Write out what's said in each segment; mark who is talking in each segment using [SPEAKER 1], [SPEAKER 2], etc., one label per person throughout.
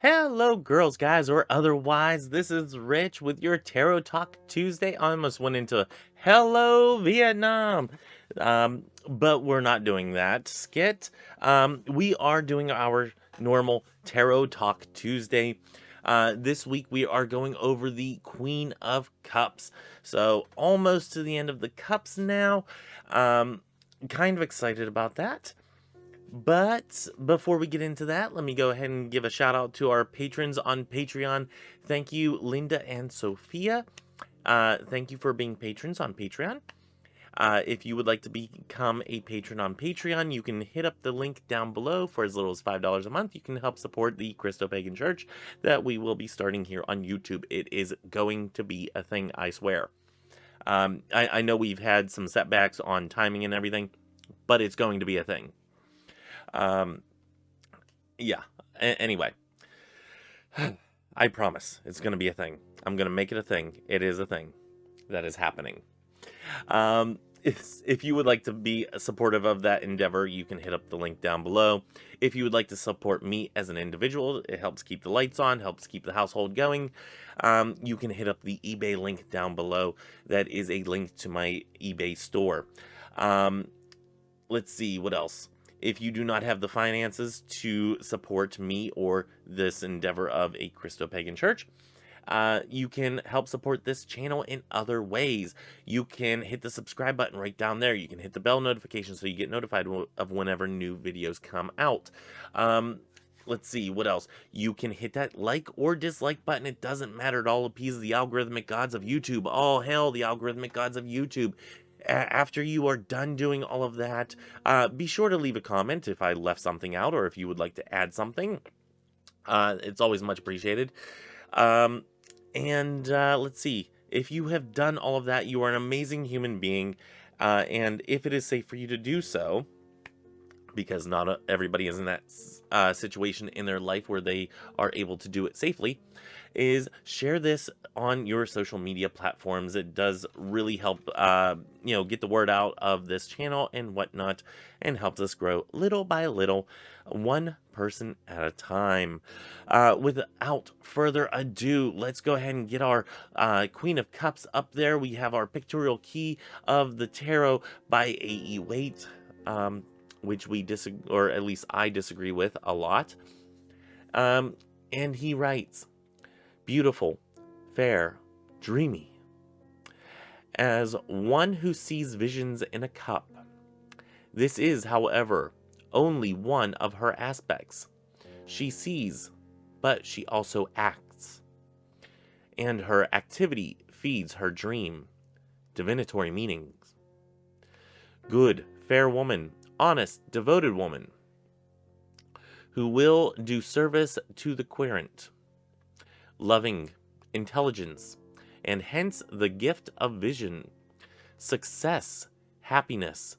[SPEAKER 1] Hello, girls, guys, or otherwise. This is Rich with your Tarot Talk Tuesday. I almost went into Hello, Vietnam. But we're not doing that skit. We are doing our normal Tarot Talk Tuesday. This week we are going over the Queen of Cups. So, almost to the end of the cups now. Kind of excited about that. But before we get into that, let me go ahead and give a shout out to our patrons on Patreon. Thank you, Linda and Sophia. Thank you for being patrons on Patreon. If you would like to become a patron on Patreon, you can hit up the link down below. For as little as $5 a month, you can help support the Christo-Pagan Church that we will be starting here on YouTube. It is going to be a thing, I swear. I know we've had some setbacks on timing and everything, but it's going to be a thing. Yeah. Anyway, I promise it's going to be a thing. I'm going to make it a thing. It is a thing that is happening. If you would like to be supportive of that endeavor, you can hit up the link down below. If you would like to support me as an individual, it helps keep the lights on, helps keep the household going. You can hit up the eBay link down below. That is a link to my eBay store. Let's see, what else? If you do not have the finances to support me or this endeavor of a Christo-Pagan church, you can help support this channel in other ways. You can hit the subscribe button right down there. You can hit the bell notification so you get notified of whenever new videos come out. Let's see, what else? You can hit that like or dislike button. It doesn't matter. It all appeases the algorithmic gods of YouTube. Oh, hell, the algorithmic gods of YouTube. After you are done doing all of that, be sure to leave a comment if I left something out or if you would like to add something. It's always much appreciated. Let's see. If you have done all of that, you are an amazing human being. And if it is safe for you to do so, because not everybody is in that situation in their life where they are able to do it safely, is share this on your social media platforms. It does really help, get the word out of this channel and whatnot, and helps us grow little by little, one person at a time. Without further ado, let's go ahead and get our Queen of Cups up there. We have our pictorial key of the tarot by A.E. Waite, which we disagree, or at least I disagree with a lot. And he writes, beautiful, fair, dreamy. As one who sees visions in a cup, this is, however, only one of her aspects. She sees, but she also acts. And her activity feeds her dream. Divinatory meanings. Good, fair woman, honest, devoted woman, who will do service to the querent. Loving, intelligence, and hence the gift of vision, success, happiness,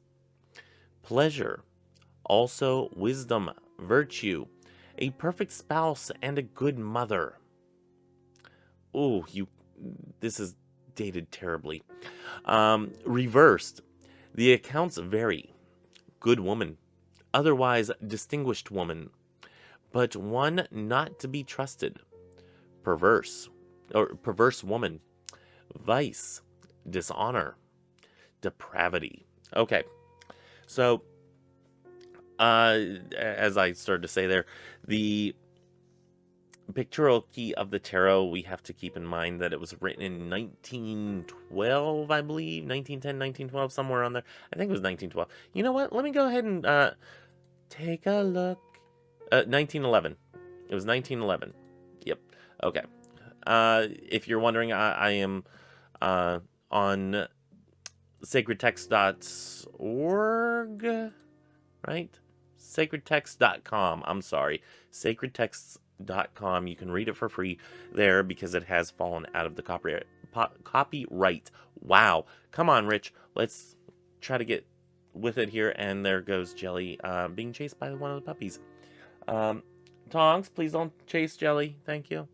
[SPEAKER 1] pleasure, also wisdom, virtue, a perfect spouse, and a good mother. Oh, this is dated terribly. Reversed, the accounts vary. Good woman, otherwise distinguished woman, but one not to be trusted. Perverse woman, vice, dishonor, depravity. Okay, so as I started to say there, the pictorial key of the tarot, we have to keep in mind that it was written in 1912, I believe, 1910, 1912, somewhere on there. I think it was 1912. You know what? Let me go ahead and take a look. 1911. It was 1911. Yep. Okay. If you're wondering, I am on sacredtext.org, right? Sacredtext.com. I'm sorry. Sacredtext.com. You can read it for free there because it has fallen out of the copyright. Wow. Come on, Rich. Let's try to get with it here. And there goes Jelly being chased by one of the puppies. Tongs, please don't chase Jelly. Thank you.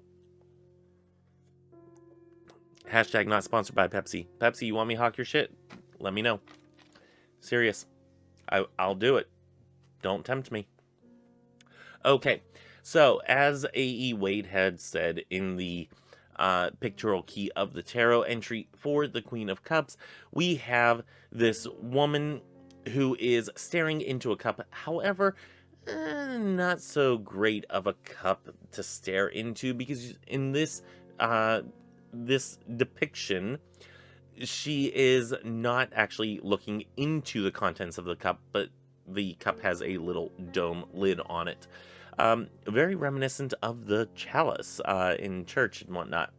[SPEAKER 1] Hashtag not sponsored by Pepsi. Pepsi, you want me to hawk your shit? Let me know. Serious. I'll do it. Don't tempt me. Okay. So, as A.E. Wade had said in the pictorial key of the tarot entry for the Queen of Cups, we have this woman who is staring into a cup. However, not so great of a cup to stare into, because in this depiction, she is not actually looking into the contents of the cup, but the cup has a little dome lid on it. Very reminiscent of the chalice in church and whatnot.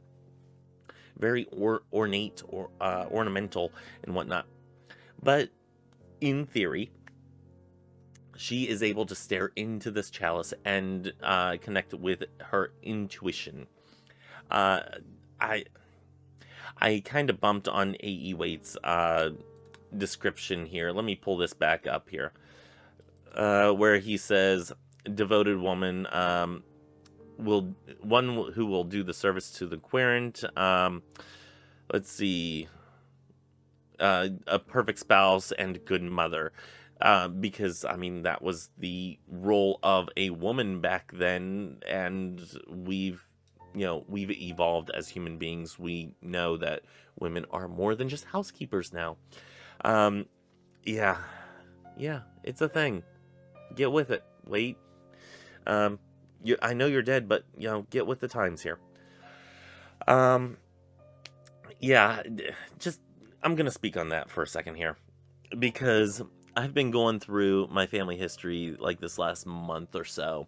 [SPEAKER 1] Very ornate or ornamental and whatnot. But in theory, she is able to stare into this chalice and connect with her intuition. Uh, I I kind of bumped on A.E. Waite's description here. Let me pull this back up here, where he says, "Devoted woman, will one who will do the service to the querent. Let's see, a perfect spouse and good mother." Because I mean that was the role of a woman back then, and we've evolved as human beings. We know that women are more than just housekeepers now. Um, yeah, yeah, it's a thing. Get with it. Wait. I know you're dead, but get with the times here. Um, yeah, just I'm gonna speak on that for a second here, because I've been going through my family history like this last month or so,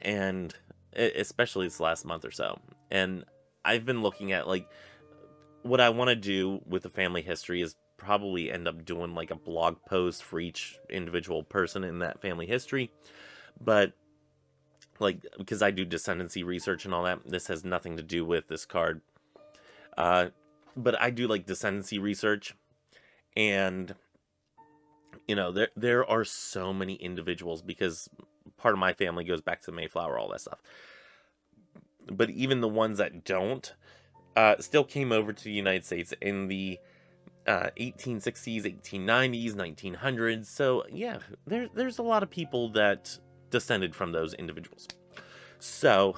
[SPEAKER 1] and especially this last month or so, and I've been looking at like what I want to do with the family history is probably end up doing like a blog post for each individual person in that family history, but like because I do descendancy research and all that, this has nothing to do with this card. Uh, but I do like descendancy research, and there are so many individuals, because part of my family goes back to the Mayflower, all that stuff. But even the ones that don't still came over to the United States in the 1860s, 1890s, 1900s. So yeah, there's a lot of people that descended from those individuals. So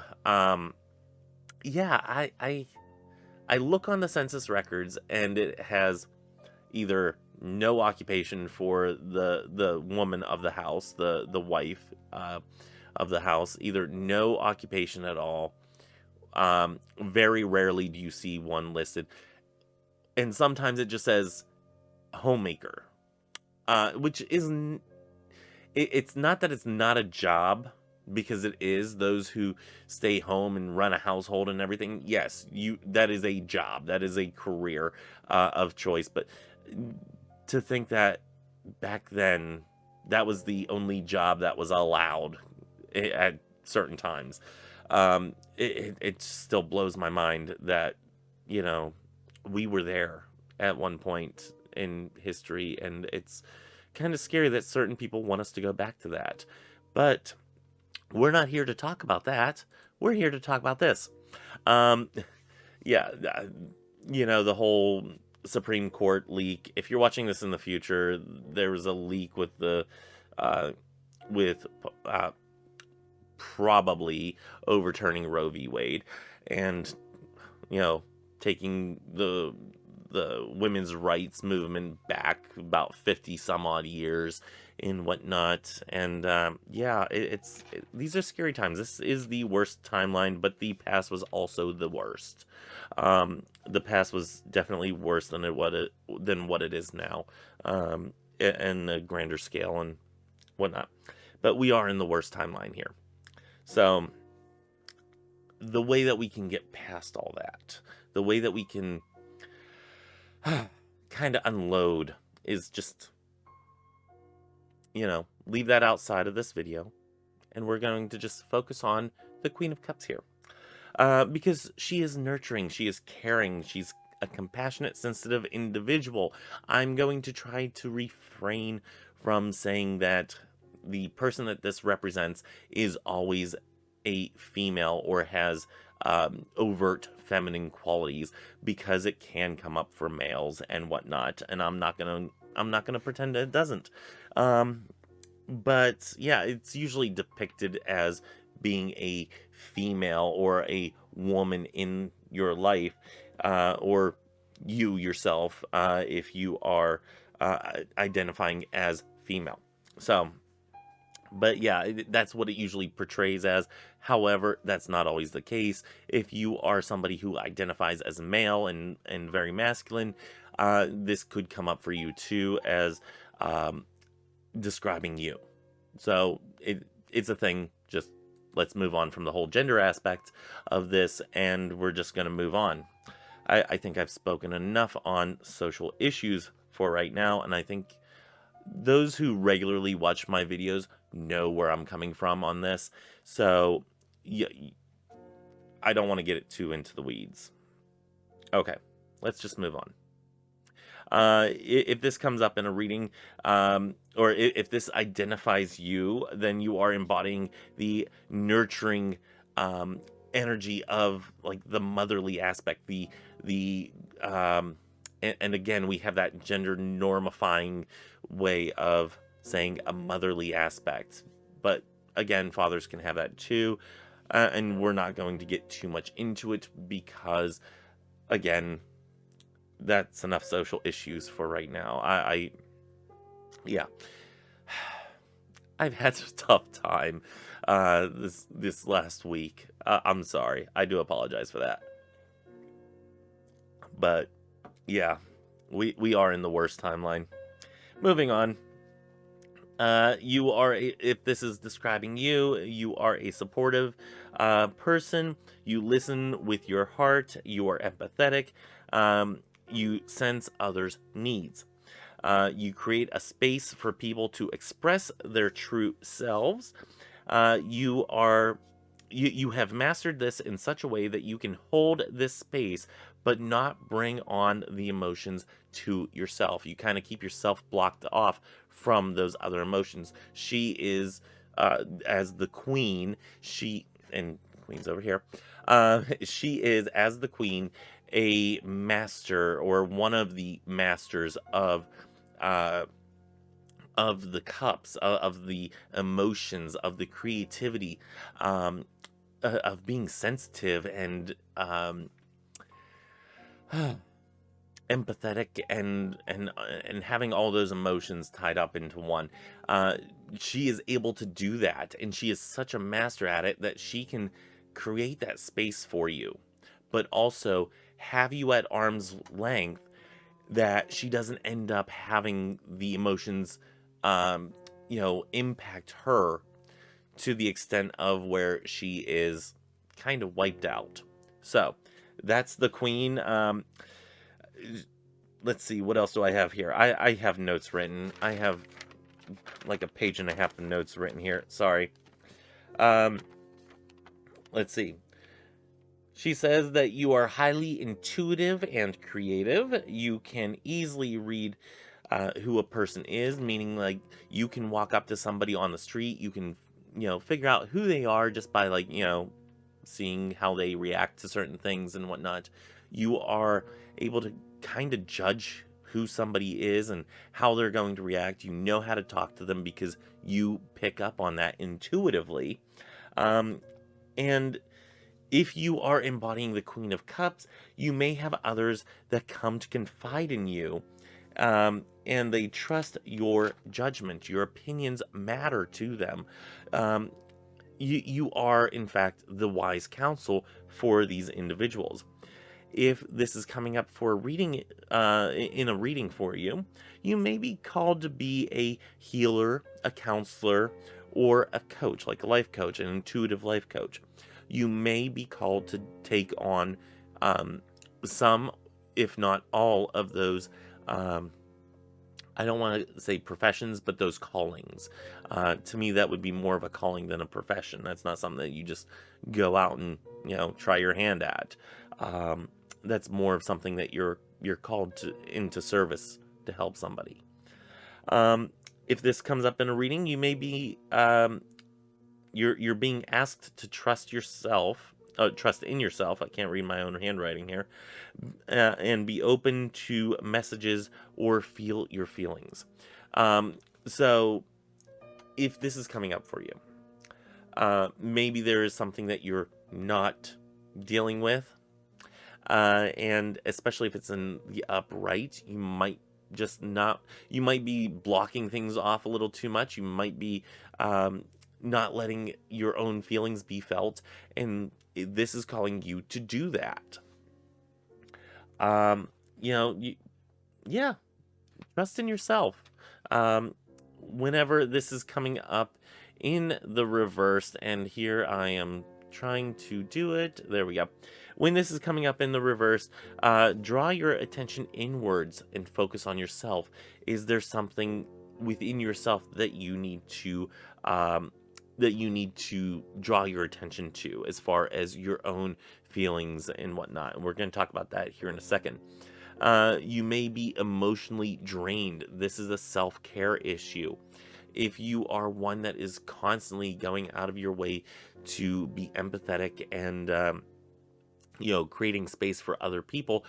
[SPEAKER 1] yeah, I look on the census records, and it has either no occupation for the woman of the house, the wife of the house, either no occupation at all. Very rarely do you see one listed, and sometimes it just says homemaker, which isn't. It's not that it's not a job, because it is. Those who stay home and run a household and everything, yes, that is a job, that is a career of choice. But to think that back then that was the only job that was allowed at certain times, it still blows my mind that we were there at one point in history, and it's kind of scary that certain people want us to go back to that. But we're not here to talk about that. We're here to talk about this. Um, yeah, the whole Supreme Court leak. If you're watching this in the future, there was a leak with with probably overturning Roe v. Wade, and taking the women's rights movement back about 50 some odd years and whatnot. And yeah, these are scary times. This is the worst timeline, but the past was also the worst. The past was definitely worse than what it is now, in a grander scale and whatnot. But we are in the worst timeline here. So the way that we can get past all that, the way that we can kind of unload, is just leave that outside of this video, and we're going to just focus on the Queen of Cups here, because she is nurturing, she is caring, she's a compassionate, sensitive individual. I'm going to try to refrain from saying that the person that this represents is always a female or has overt feminine qualities, because it can come up for males and whatnot, and I'm not gonna pretend it doesn't. But yeah, it's usually depicted as being a female or a woman in your life, or you yourself, if you are identifying as female. So, but yeah, that's what it usually portrays as. However, that's not always the case. If you are somebody who identifies as male and very masculine, this could come up for you too as um, describing you. So it's a thing. Just let's move on from the whole gender aspect of this, and we're just going to move on. I think I've spoken enough on social issues for right now, and I think those who regularly watch my videos know where I'm coming from on this. So, yeah, I don't want to get it too into the weeds. Okay, let's just move on. If this comes up in a reading, or if this identifies you, then you are embodying the nurturing energy of like the motherly aspect, the and again we have that gender normifying way of saying a motherly aspect, but again fathers can have that too, and we're not going to get too much into it because again that's enough social issues for right now. Yeah, I've had a tough time this last week. I'm sorry. I do apologize for that. But yeah, we are in the worst timeline. Moving on. You are if this is describing you, you are a supportive person. You listen with your heart. You are empathetic. You sense others' needs. You create a space for people to express their true selves. You have mastered this in such a way that you can hold this space but not bring on the emotions to yourself. You kind of keep yourself blocked off from those other emotions. She is as the queen, and queen's over here. She is as the queen a master or one of the masters uh of the cups, of the emotions, of the creativity, of being sensitive and empathetic and having all those emotions tied up into one. Uh, she is able to do that, and she is such a master at it that she can create that space for you, but also have you at arm's length that she doesn't end up having the emotions, um, impact her to the extent of where she is kind of wiped out. So that's the queen. Let's see, what else do I have here? I have notes written. I have like a page and a half of notes written here. Sorry. Um, let's see. She says that you are highly intuitive and creative. You can easily read who a person is, meaning like you can walk up to somebody on the street. You can, figure out who they are just by like, seeing how they react to certain things and whatnot. You are able to kind of judge who somebody is and how they're going to react. You know how to talk to them because you pick up on that intuitively. And if you are embodying the Queen of Cups, you may have others that come to confide in you, and they trust your judgment. Your opinions matter to them. Um, you are, in fact, the wise counsel for these individuals. If this is coming up for a reading, in a reading for you, you may be called to be a healer, a counselor, or a coach, like a life coach, an intuitive life coach. You may be called to take on some, if not all, of those. I don't want to say professions, but those callings. To me, that would be more of a calling than a profession. That's not something that you just go out and try your hand at. That's more of something that you're called to into service to help somebody. If this comes up in a reading, you may be you're being asked to trust yourself, trust in yourself. I can't read my own handwriting here, and be open to messages or feel your feelings. So, if this is coming up for you, Maybe there is something that you're not dealing with, and especially if it's in the upright, you might just not, you might be blocking things off a little too much. You might be um, not letting your own feelings be felt, and this is calling you to do that. Um, you know, yeah, trust in yourself. Um, Whenever this is coming up in the reverse, and here I am trying to do it. There we go. When this is coming up in the reverse, draw your attention inwards and focus on yourself. Is there something within yourself that you need to um, draw your attention to, as far as your own feelings and whatnot? And we're going to talk about that here in a second. You may be emotionally drained. This is a self-care issue. If you are one that is constantly going out of your way to be empathetic and creating space for other people,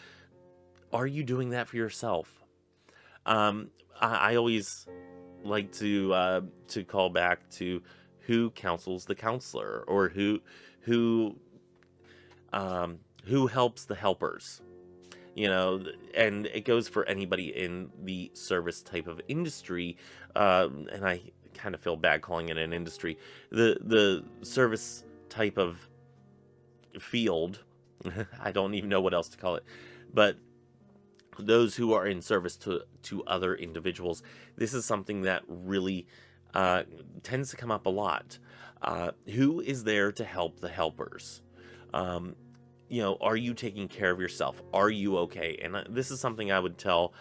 [SPEAKER 1] are you doing that for yourself? I always like to call back to who counsels the counselor, or who who helps the helpers. And it goes for anybody in the service type of industry. And I kind of feel bad calling it an industry. The service type of field, I don't even know what else to call it, but those who are in service to other individuals, this is something that really tends to come up a lot. Who is there to help the helpers? Um, are you taking care of yourself? Are you okay? And this is something I would tell.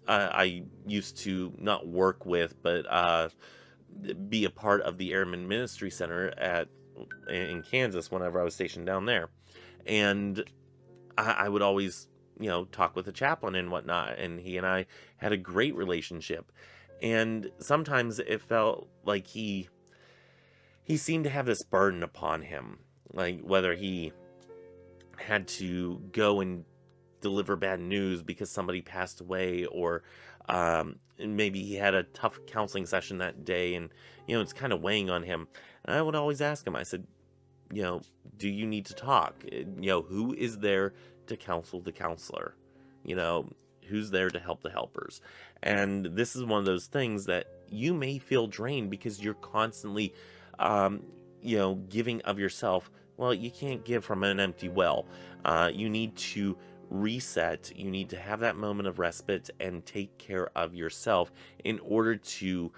[SPEAKER 1] I used to not work with, but be a part of the Airman Ministry Center in Kansas whenever I was stationed down there, and I would always talk with the chaplain and whatnot, and he and I had a great relationship. And sometimes it felt like he seemed to have this burden upon him, like whether he had to go and deliver bad news because somebody passed away, or maybe he had a tough counseling session that day, and it's kind of weighing on him. And I would always ask him, I said, do you need to talk? Who is there to counsel the counselor? Who's there to help the helpers? And this is one of those things that you may feel drained because you're constantly giving of yourself. Well, you can't give from an empty well. You need to reset. You need to have that moment of respite and take care of yourself in order to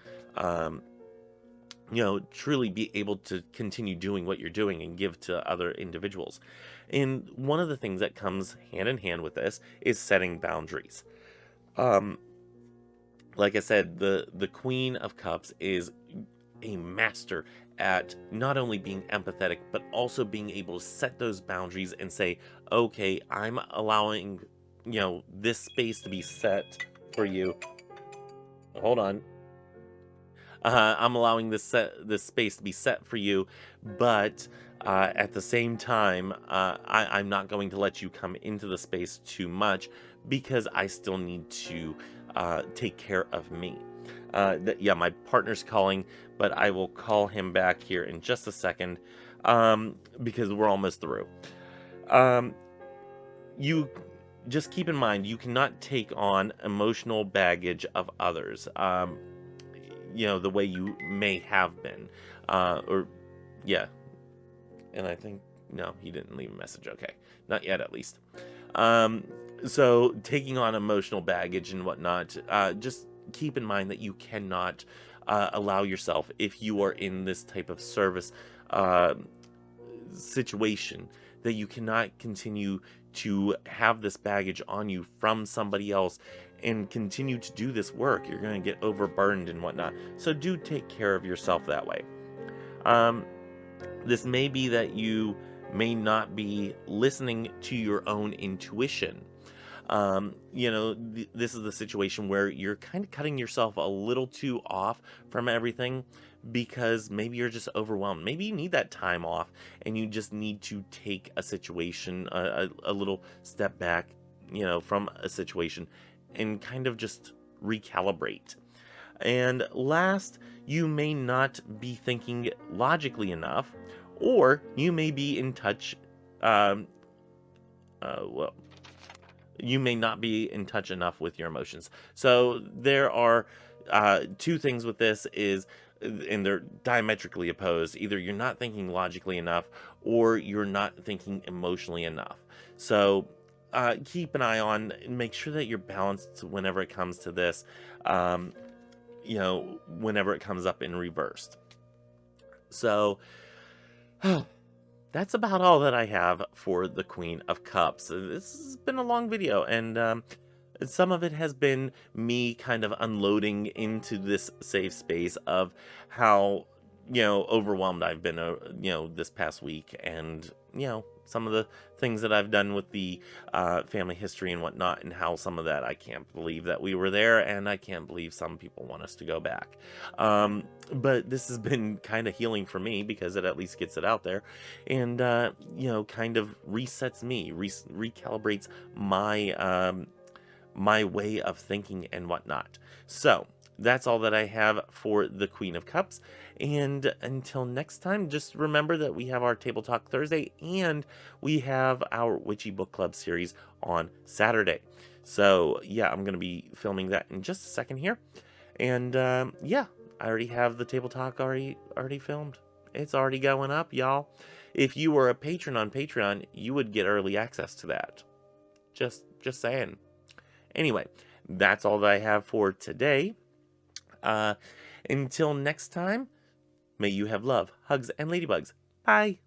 [SPEAKER 1] truly be able to continue doing what you're doing and give to other individuals. And one of the things that comes hand in hand with this is setting boundaries. Um, like I said, the Queen of Cups is a master at not only being empathetic, but also being able to set those boundaries and say, okay, I'm allowing, this space to be set for you. Hold on. I'm allowing this space to be set for you, but at the same time, I'm not going to let you come into the space too much, because I still need to take care of me. Yeah, my partner's calling, but I will call him back here in just a second, because we're almost through. You just keep in mind, you cannot take on emotional baggage of others. The way you may have been, or yeah. And I think, no, he didn't leave a message. Okay, not yet, at least. So taking on emotional baggage and whatnot, just keep in mind that you cannot allow yourself, if you are in this type of service situation, that you cannot continue to have this baggage on you from somebody else and continue to do this work. You're going to get overburdened and whatnot. So do take care of yourself that way. This may be that you may not be listening to your own intuition. This is the situation where you're kind of cutting yourself a little too off from everything, because maybe you're just overwhelmed. Maybe you need that time off, and you just need to take a situation, a little step back, from a situation, and kind of just recalibrate. And last, you may not be thinking logically enough, or you may be in touch, um, well, you may not be in touch enough with your emotions. So there are two things with this and they're diametrically opposed. Either you're not thinking logically enough, or you're not thinking emotionally enough. So keep an eye on, and make sure that you're balanced whenever it comes to this. Um, whenever it comes up in reversed. So that's about all that I have for the Queen of Cups. This has been a long video, and some of it has been me kind of unloading into this safe space of how, overwhelmed I've been, this past week, and, some of the things that I've done with the family history and whatnot, and how some of that I can't believe that we were there, and I can't believe some people want us to go back. But this has been kind of healing for me because it at least gets it out there, and, kind of resets me, recalibrates my way of thinking and whatnot. So that's all that I have for the Queen of Cups. And until next time, just remember that we have our Table Talk Thursday and we have our Witchy Book Club series on Saturday. So yeah, I'm going to be filming that in just a second here. And yeah, I already have the Table Talk already filmed. It's already going up, y'all. If you were a patron on Patreon, you would get early access to that. Just saying. Anyway, that's all that I have for today. Until next time, may you have love, hugs, and ladybugs. Bye.